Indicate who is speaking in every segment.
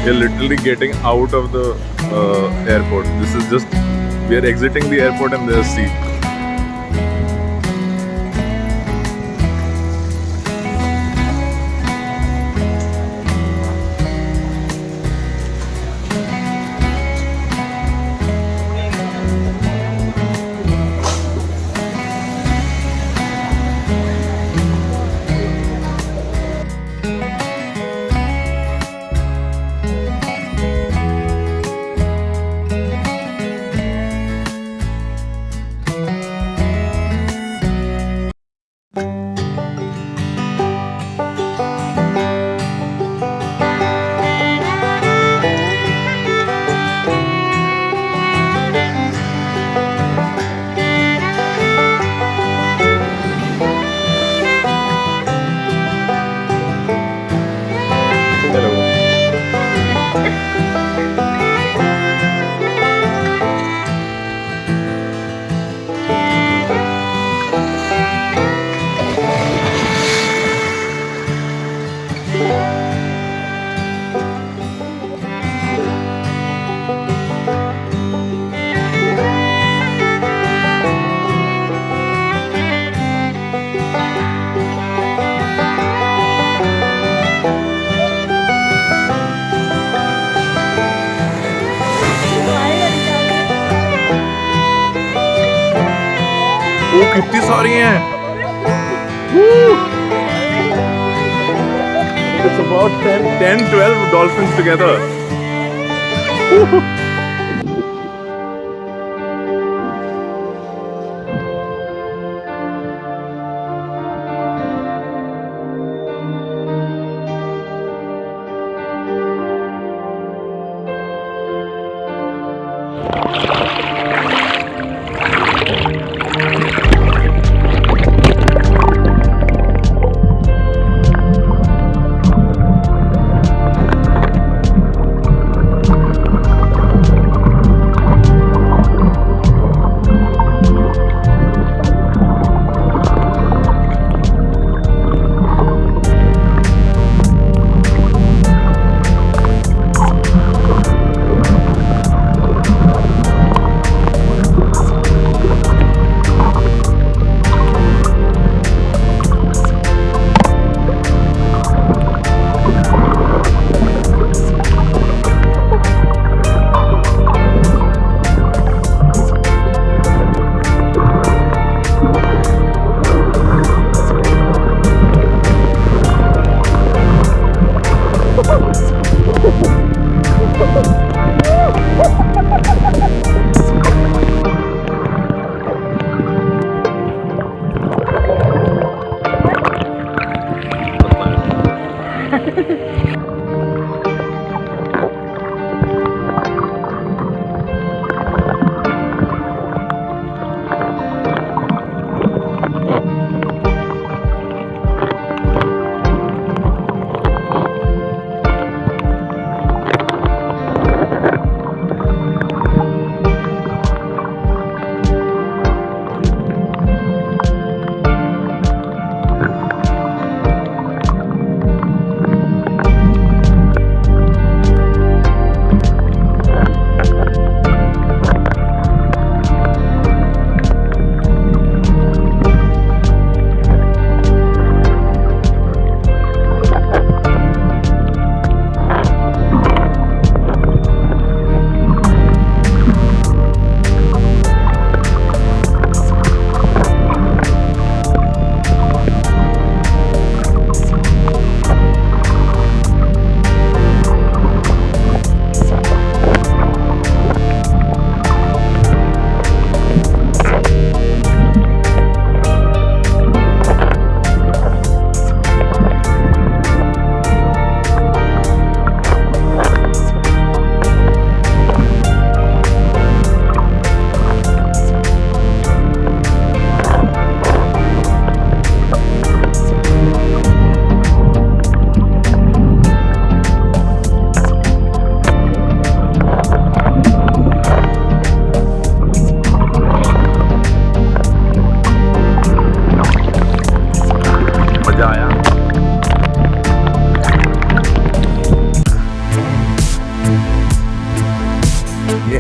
Speaker 1: We are literally getting out of the airport. This is just, we are exiting the airport and there's sea. वो कितनी सारी हैं. It's about 10-12 dolphins together.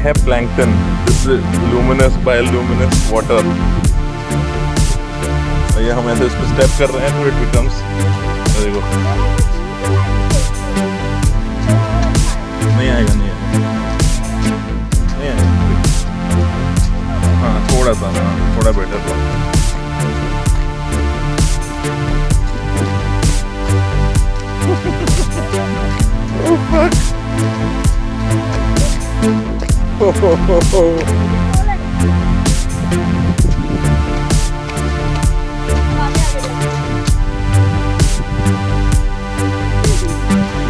Speaker 1: है plankton, this luminous बायोलूमिनस water. ये हम ऐसे इस पे स्टेप कर रहे हैं तो इट बिकम्स, देखो नहीं आएगा, नहीं आएगा, नहीं आएगा। हाँ थोड़ा सा, हाँ थोड़ा बेटर था। Oh fuck!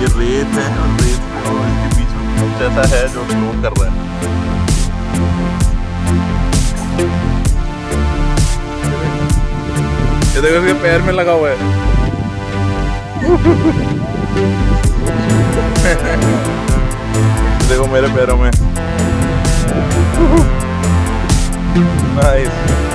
Speaker 1: ये रेत है और रेत और इसके बीच में कुछ ऐसा है जो फ्लो कर रहा है। ये देखो इसके पैर में लगा हुआ है। देखो मेरे पैरों में। नाइस।